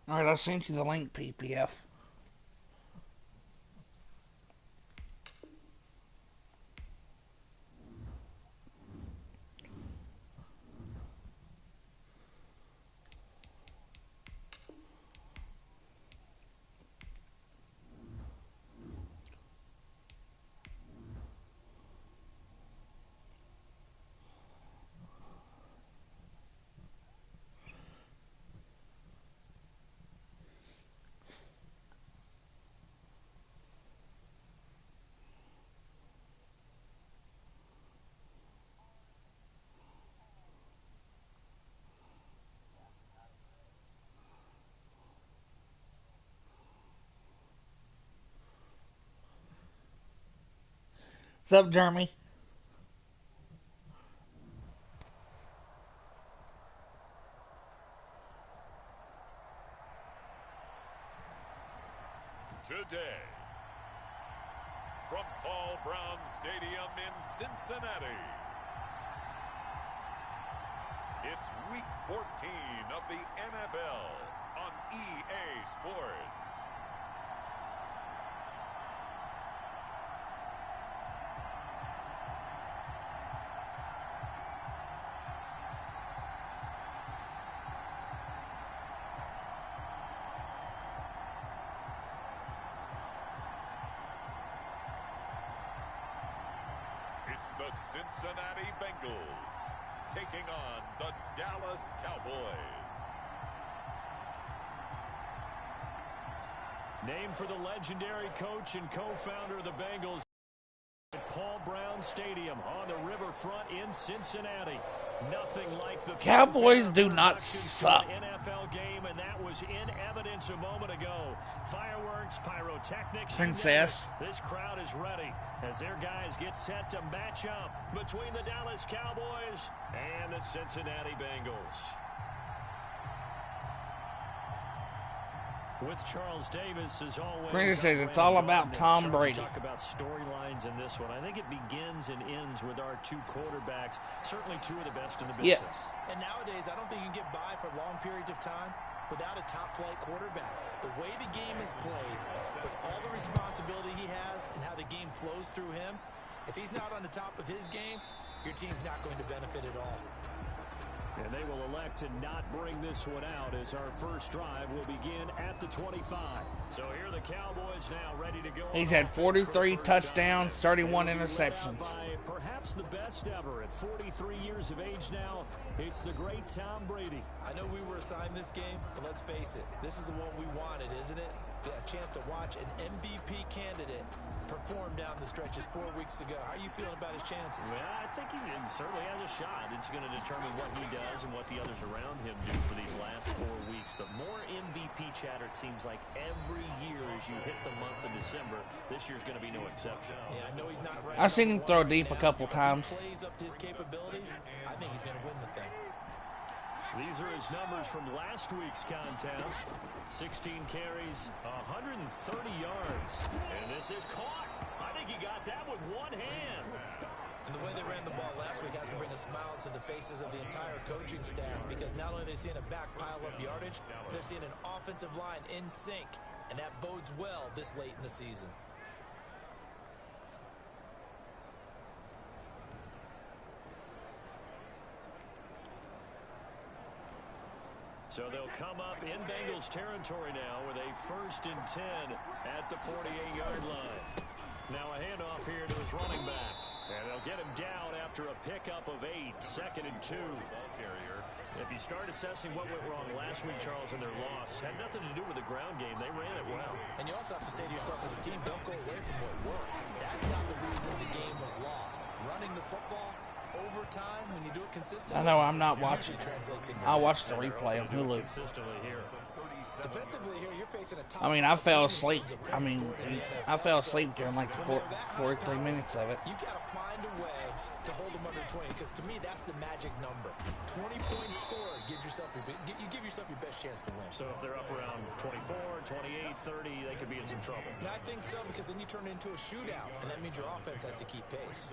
Alright, I sent you the link, PPF. What's up, Jeremy? Today, from Paul Brown Stadium in Cincinnati, it's Week 14 of the NFL on EA Sports. It's the Cincinnati Bengals taking on the Dallas Cowboys. Named for the legendary coach and co-founder of the Bengals at Paul Brown Stadium on the riverfront in Cincinnati. Nothing like the Cowboys do not suck. NFL game, and that was in evidence a moment ago. Fireworks, pyrotechnics, Princess. This crowd is ready as their guys get set to match up between the Dallas Cowboys and the Cincinnati Bengals. With Charles Davis, as always. Princess says it's all about Tom Brady. Talk about storylines in this one. I think it begins and ends with our two quarterbacks. Certainly two of the best in the business. Yeah. And nowadays, I don't think you can get by for long periods of time without a top-flight quarterback. The way the game is played, with all the responsibility he has and how the game flows through him, if he's not on the top of his game, your team's not going to benefit at all. And they will elect to not bring this one out as our first drive will begin at the 25. So here are the Cowboys now ready to go. He's had 43 touchdowns, 31 interceptions. Perhaps the best ever at 43 years of age now. It's the great Tom Brady. I know we were assigned this game, but let's face it. This is the one we wanted, isn't it? A chance to watch an MVP candidate perform down the stretches 4 weeks ago. How are you feeling about his chances? Well, I think he certainly has a shot. It's going to determine what he does and what the others around him do for these last 4 weeks. But more MVP chatter, it seems like, every year as you hit the month of December. This year's going to be no exception. Yeah, I know he's not right. I've seen him throw deep a couple times. If he plays up to his capabilities, I think he's going to win the thing. These are his numbers from last week's contest. 16 carries, 130 yards. And this is caught. I think he got that with one hand. And the way they ran the ball last week has to bring a smile to the faces of the entire coaching staff, because not only are they seeing a back pile up yardage, they're seeing an offensive line in sync. And that bodes well this late in the season. So they'll come up in Bengals territory now with a 1st and 10 at the 48-yard line. Now a handoff here to his running back. And they'll get him down after a pickup of 8, 2nd and 2. If you start assessing what went wrong last week, Charles, in their loss, had nothing to do with the ground game. They ran it well. And you also have to say to yourself as a team, don't go away from what worked. That's not the reason the game was lost. Running the football, overtime, when you do it consistently. I know, I'm not watching. I'll watch the replay on Hulu. Defensively here, you're facing a top. I mean, I fell asleep. I fell asleep during like the 43 minutes of it. You got to find a way to hold them under 20, because to me, that's the magic number. 20-point score gives yourself you give yourself your best chance to win. So if they're up around 24, 28, 30, they could be in some trouble. And I think so, because then you turn it into a shootout, and that means your offense has to keep pace.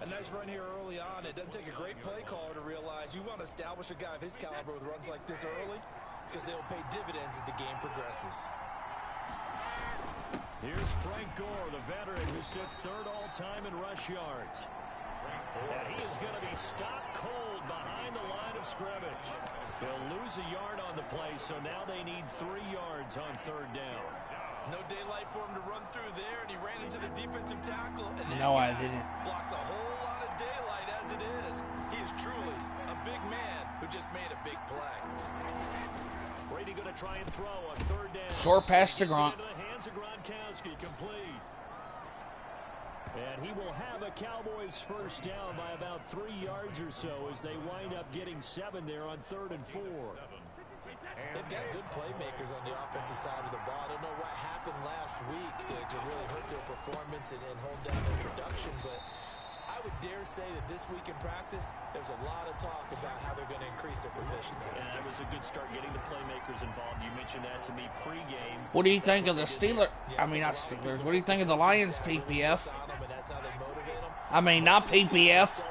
A nice run here early on. It doesn't take a great play caller to realize you want to establish a guy of his caliber with runs like this early. because they will pay dividends as the game progresses. Here's Frank Gore, the veteran who sits third all-time in rush yards. And he is going to be stopped cold behind the line of scrimmage. They'll lose a yard on the play, so now they need 3 yards on third down. No daylight for him to run through there, and he ran into the defensive tackle. And No, I didn't. Blocks a whole lot of daylight as it is. He is truly a big man who just made a big play. Brady going to try and throw on third down. Short pass to Gronk. Into the hands of Gronkowski, complete. And he will have a Cowboys first down by about 3 yards or so as they wind up getting 7 there on 3rd and 4. They've got good playmakers on the offensive side of the ball. I don't know what happened last week to really hurt their performance and hold down their production, but I would dare say that this week in practice, there's a lot of talk about how they're going to increase their proficiency. And that was a good start getting the playmakers involved. You mentioned that to me pregame. What do you think of the Steelers? I mean, not Steelers. What do you think of the Lions PPF? I mean, not PPF.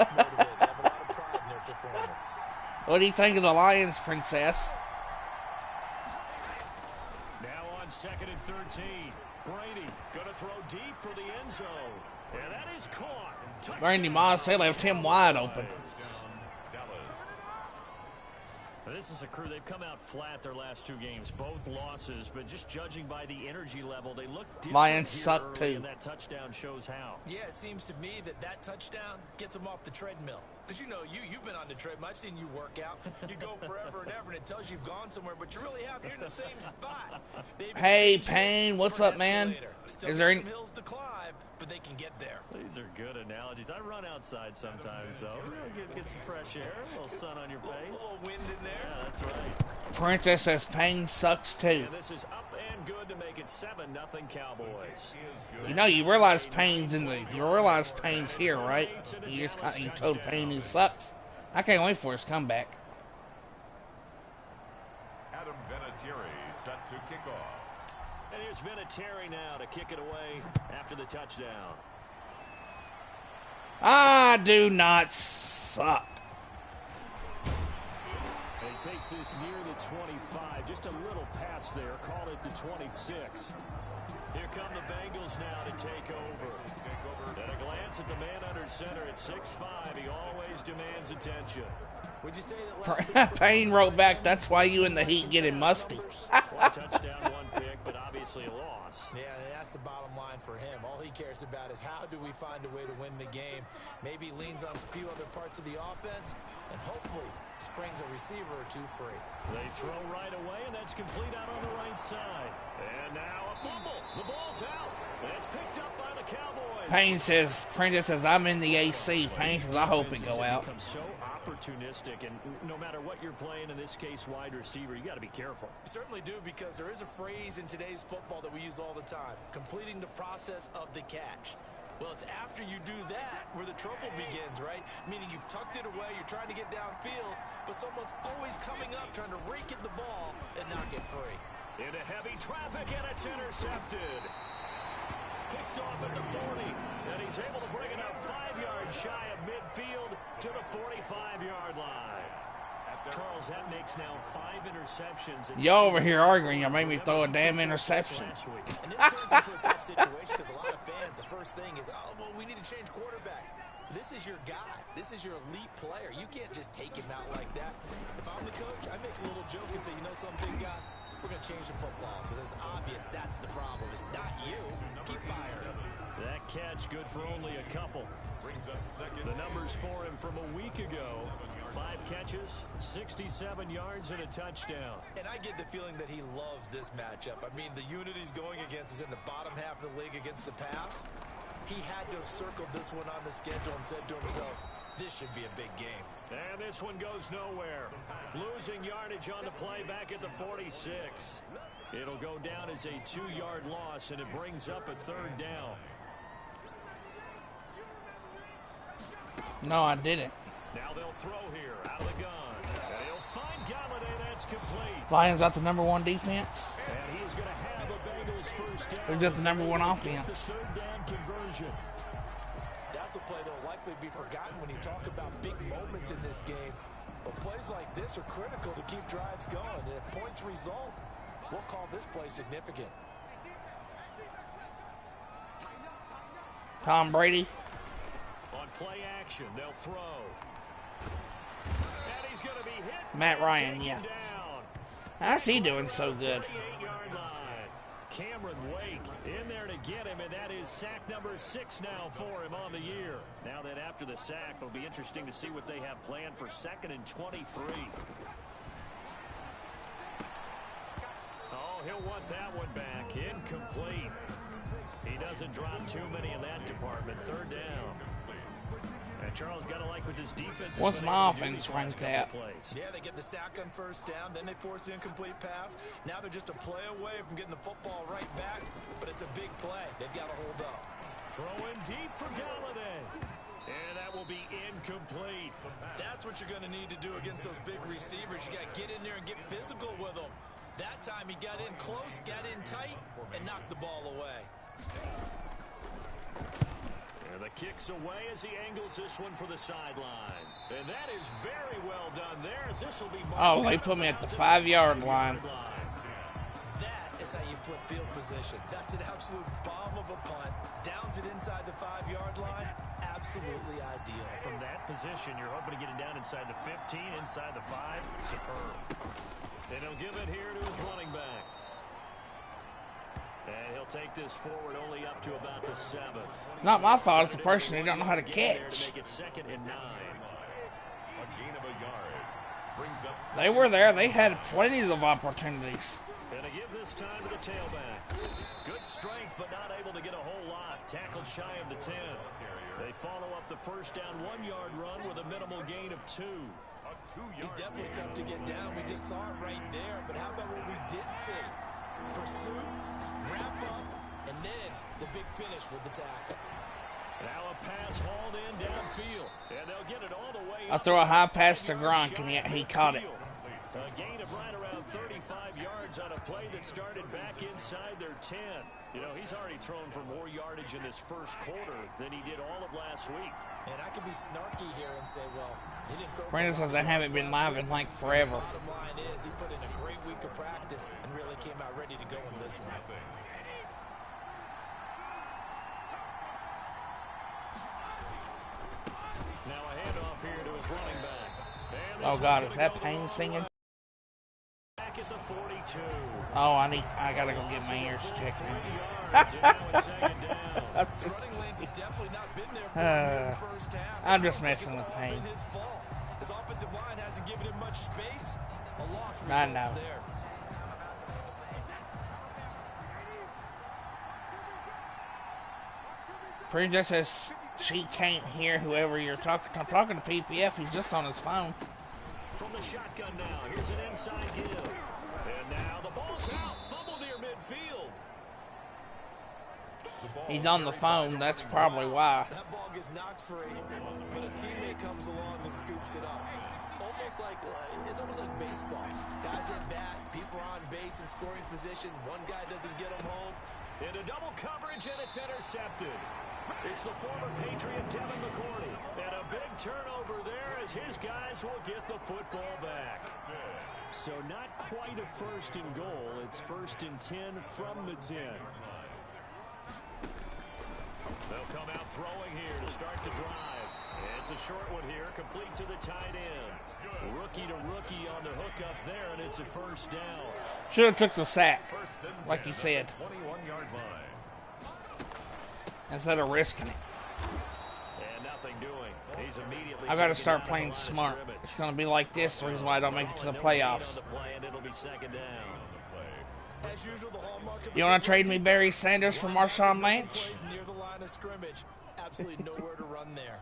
What do you think of the Lions, Princess? Now on 2nd and 13. Brady going to throw deep for the end zone. And that is caught. Randy Moss, they left him wide open. This is a crew. They've come out flat their last 2 games, both losses, but just judging by the energy level, they look different. Lions suck too. And that touchdown shows how. Yeah, it seems to me that touchdown gets them off the treadmill. Because, you know, you've been on the treadmill. I've seen you work out. You go forever and ever, and it tells you you've gone somewhere, but you really have. You're in the same spot. Hey, Payne, what's up, man? Still Is there any... some hills to climb, but they can get there. These are good analogies. I run outside sometimes, though. Get some fresh air, a little sun on your face. A little wind in there. Yeah, that's right. Princess says Payne sucks too. And this is up and good to make it 7-0 Cowboys. You know, you realize Payne's here, right? You told Payne he sucks. I can't wait for his comeback. Adam Vinatieri set to kick off. And here's Vinatieri now to kick it away after the touchdown. I do not suck. And he takes this near the 25. Just a little pass there. Call it the 26. Here come the Bengals now to take over. At a glance at the man under center at 6'5", he always demands attention. Would you say that Payne wrote back, that's why you in the heat getting musty. One touchdown, 1 pick, but obviously a loss. Yeah, that's the bottom line for him. All he cares about is how do we find a way to win the game. Maybe leans on a few other parts of the offense, and hopefully springs a receiver or 2 free. They throw right away, and that's complete out on the right side. And now a fumble. The ball's out, and it's picked up by the Cowboys. Payne says, Prentice says, I'm in the AC. Payne says, I hope it go out. Becomes so opportunistic, and no matter what you're playing, in this case wide receiver, you got to be careful. Certainly do, because there is a phrase in today's football that we use all the time: completing the process of the catch. Well, it's after you do that where the trouble begins, right? Meaning you've tucked it away, you're trying to get downfield, but someone's always coming up trying to rake at the ball and not get free. Into heavy traffic, and it's intercepted. Picked off at the 40, and he's able to bring it up 5 yards shy of midfield to the 45-yard line. Charles, that makes now 5 interceptions. Y'all over here arguing, you made me throw a damn interception. And this turns into a tough situation because a lot of fans, the first thing is, oh, well, we need to change quarterbacks. This is your guy. This is your elite player. You can't just take him out like that. If I'm the coach, I make a little joke and say, you know something, guy? We're going to change the football. So it's obvious that's the problem. It's not you. Keep firing. That catch good for only a couple. The numbers for him from a week ago: 5 catches, 67 yards, and a touchdown. And I get the feeling that he loves this matchup. I mean, the unit he's going against is in the bottom half of the league against the pass. He had to have circled this one on the schedule and said to himself, this should be a big game. And this one goes nowhere. Losing yardage on the play back at the 46. It'll go down as a 2-yard loss, and it brings up a 3rd down. No, I didn't. Now they'll throw here out of the gun. And he'll find Galladay. That's complete. Lions got the #1 defense. And he's going to have a Bengals first down. They're just the #1 offense. 3rd down conversion. That's a play that will likely be forgotten when you talk about big moments in this game. But plays like this are critical to keep drives going. And if points result, we'll call this play significant. Tom Brady. On play action, they'll throw. And he's going to be hit. Matt Ryan, yeah. Down. How's he doing so good? 48-yard line. Cameron Wake in there to get him, and that is sack number 6 now for him on the year. Now that after the sack, it'll be interesting to see what they have planned for 2nd and 23. Oh, he'll want that one back. Incomplete. He doesn't drop too many in that department. 3rd down. And Charles got to like with his defense. What's my offense ranked at? Yeah, they get the sack on 1st down, then they force the incomplete pass. Now they're just a play away from getting the football right back, but it's a big play. They've got to hold up. Throwing deep for Galladay. And that will be incomplete. That's what you're going to need to do against those big receivers. You got to get in there and get physical with them. That time he got in close, got in tight, and knocked the ball away. And the kick's away as he angles this one for the sideline. And that is very well done there, as this will be Oh, they put me at the 5-yard line. That is how you flip field position. That's an absolute bomb of a punt. Downs it inside the 5-yard line. Absolutely ideal. From that position, you're hoping to get it down inside the 15, inside the 5. Superb. And he'll give it here to his running back. And he'll take this forward only up to about the 7. Not my fault. It's the person who don't know how to catch. Make it 2nd and 9. A gain of a yard. Brings up They were there. They had plenty of opportunities. And to give this time to the tailback. Good strength, but not able to get a whole lot. Tackled shy of the 10. They follow up the 1st down 1-yard run with a minimal gain of 2. He's definitely tough to get down. We just saw it right there. But how about what we did see? Pursuit, wrap up, and then the big finish with the tackle. Now a pass hauled in downfield. And they'll get it all the way I up. throw a high pass to Gronk, and he caught it. A gain of right around 35 yards on a play that started back inside their 10. You know, he's already thrown for more yardage in this 1st quarter than he did all of last week. And I could be snarky here and say, well, he didn't throw. Brandon says they haven't been live in like forever. Bottom line is he put in a great week of practice and really came out ready to go in this one. Now a handoff here to his running back. Oh God, is that Payne singing? Back at the 42. Oh, I gotta go get my ears checked. I'm just messing with Payne. His offensive line hasn't given him much space. A loss I results know. there. Pretty just says she can't hear whoever you're talking to. I'm talking to PPF. He's just on his phone. From the shotgun now, here's an inside give. And now the ball's out. Fumble near midfield. He's on the phone. That's probably why. That ball gets knocked free, but a teammate comes along and scoops it up. It's almost like baseball. Guys at bat, people are on base in scoring position. One guy doesn't get them home. Into double coverage, and it's intercepted. It's the former Patriot Devin McCourty. And a big turnover there as his guys will get the football back. So not quite a 1st and goal. It's 1st and 10 from the 10. They'll come out throwing here to start the drive. It's a short one here, complete to the tight end. Rookie to rookie on the hook up there, and it's a 1st down. Should have took the sack, like you said, 21-yard line. instead of risking it. And nothing doing. He's immediately I gotta start playing smart. It's gonna be like this, the reason why I don't make it to the playoffs. It'll be 2nd down. As usual, the hallmark of You wanna trade me Barry Sanders for Marshawn Lynch? plays near the line of scrimmage. Absolutely nowhere to run there.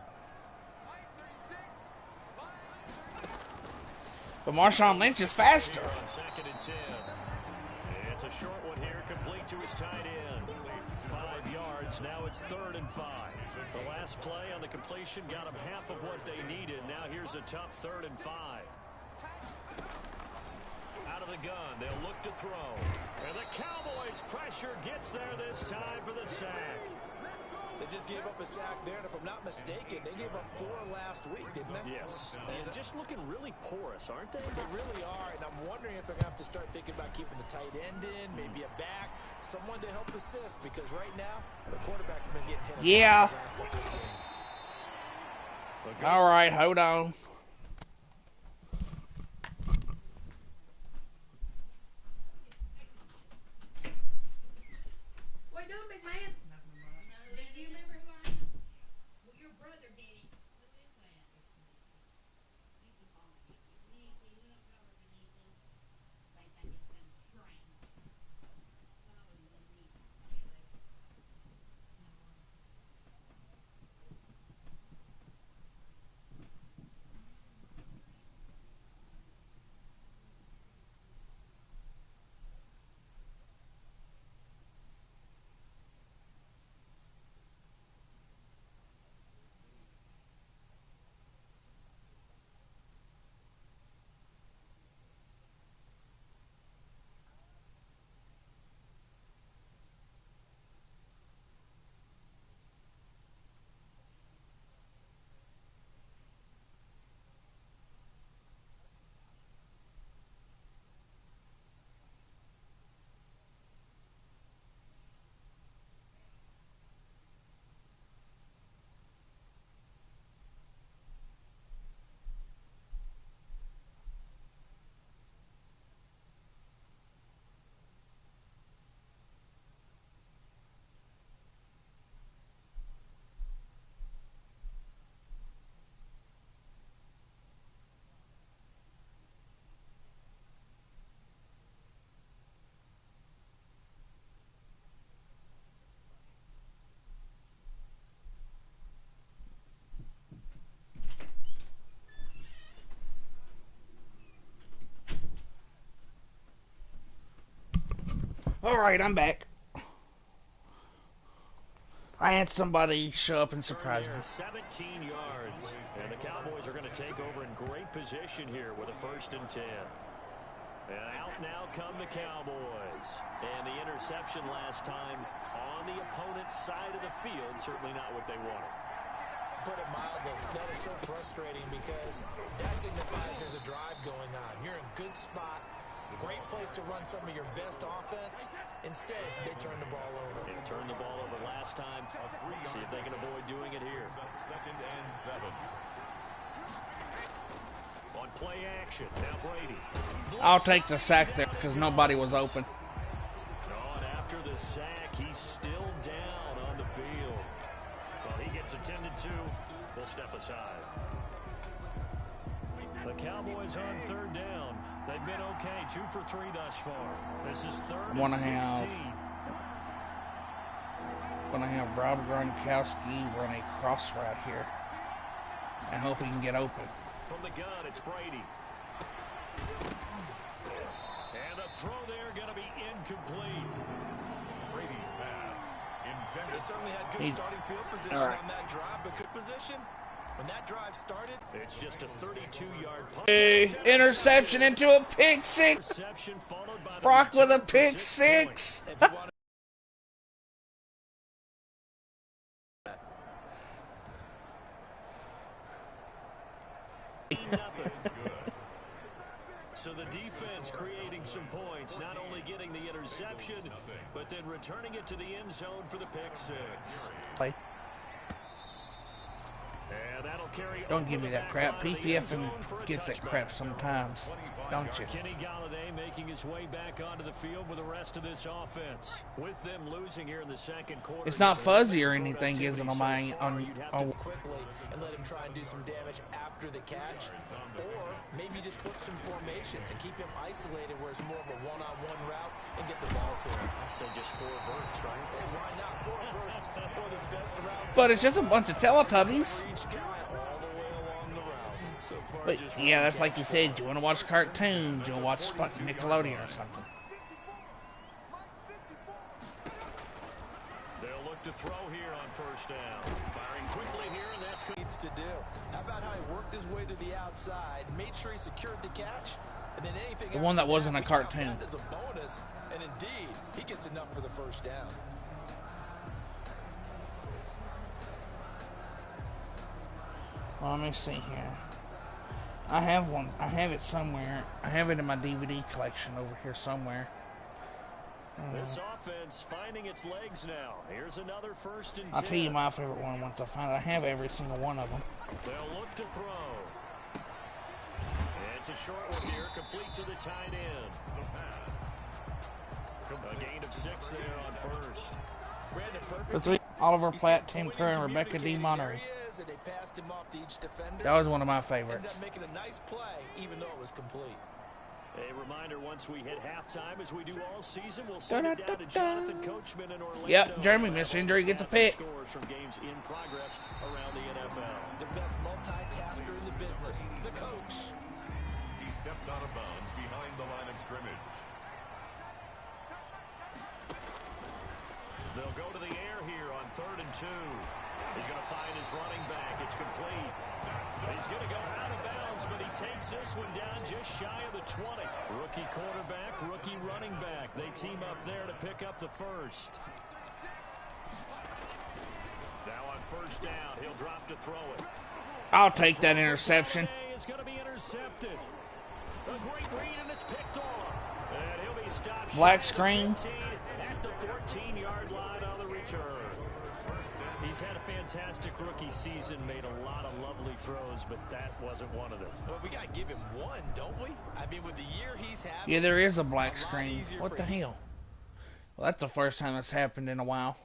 But Marshawn Lynch is faster. On 2nd and 10. It's a short one here, complete to his tight end. 5 yards, now it's 3rd and 5. The last play on the completion got them half of what they needed. Now here's a tough 3rd and 5. Out of the gun, they'll look to throw. And the Cowboys pressure gets there this time for the sack. They just gave up a sack there, and if I'm not mistaken, they gave up 4 last week, didn't they? Yes. And just looking really porous, aren't they? They really are, and I'm wondering if they're going to have to start thinking about keeping the tight end in, maybe a back, someone to help assist, because right now, the quarterback's been getting hit Yeah. the last couple of games. All right, hold on. What you doing, big man? Do you remember who I am? Well, your brother did it. Who is that? Nikki, we don't call her Nikki. They think it's been trained. Oh, Nikki. All right, I'm back. I had somebody show up and surprise me. 17 yards. And the Cowboys are going to take over in great position here with a 1st and 10. And out now come the Cowboys. And the interception last time on the opponent's side of the field, certainly not what they wanted. Put it mildly, that is so frustrating because that signifies there's a drive going on. You're in good spot, great place to run some of your best offense. Instead, they turn the ball over. They turned the ball over last time. See if they can avoid doing it here. 2nd and 7. On play action, now Brady. I'll take the sack there because nobody was open. Oh, and after the sack, he's still down on the field. Well, he gets attended to. We'll step aside. The Cowboys on 3rd down. They've been okay, 2 for 3 thus far. This is 3rd and 16. Gonna have Rob Gronkowski run a cross route here and hope he can get open. From the gun, it's Brady. And the throw there going to be incomplete. Brady's pass intended. They certainly had good starting field position on that drive, but good position. When that drive started, it's just a 32-yard punt. Hey, interception into a pick six. Brock with a pick six. So the defense creating some points, not only getting the interception, but then returning it to the end zone for the pick six. Play. And that'll carry. Don't give me that crap. PPF gets that crap sometimes, don't you? Kenny Galladay making his way back onto the field with the rest of this offense. With them losing here in the 2nd quarter. It's not fuzzy or anything, is it? On my quickly and let him try and do some damage after the catch, or maybe just flip some formations and keep him isolated where it's more of a one-on-one route and get the ball to him. I say just 4 verts, right? And why not 4 verts? One of the best routes. But it's just a bunch of Teletubbies. But yeah, that's like you said. You want to watch cartoons? You want to watch Nickelodeon or something. They'll look to throw here on 1st down. Firing quickly here, and that's what he needs to do. How about how he worked his way to the outside, made sure he secured the catch, and then anything. The one that wasn't a cartoon. As a bonus, and indeed, he gets enough for the 1st down. Well, let me see here. I have one. I have it somewhere. I have it in my DVD collection over here somewhere. This offense finding its legs now. Here's another 1st and 10. I'll tell you my favorite one once I find it. I have every single one of them. They'll look to throw. It's a short one here, complete to the tight end. The pass. A gain of 6 there on 1st. Brandon, perfect. The three, Oliver Platt, Tim Kerr, and Rebecca D. Monterey. That was one of my favorites. Ended up making a nice play, even though it was complete. A reminder, once we hit halftime, as we do all season, we'll send it down to Jonathan Coachman in Orlando. Yep, Jeremy missed injury, gets a pick. Scores from games in progress around the NFL. The best multitasker in the business, the coach. He steps out of bounds behind the line of scrimmage. They'll go to the air here on 3rd and 2. He's going to find his running back. It's complete. He's going to go out of bounds, but he takes this one down just shy of the 20. Rookie quarterback, rookie running back. They team up there to pick up the 1st. Now on 1st down, he'll drop to throw it. I'll take that interception. It's going to be intercepted. A great read, and it's picked off. And he'll be stopped. Black screen. At the 14-yard line on the return. He's had a fantastic rookie season, made a lot of lovely throws, but that wasn't one of them. Well, we got to give him one, don't we? I mean, with the year he's had. Yeah, there is a black screen. What the hell? Well, that's the first time that's happened in a while.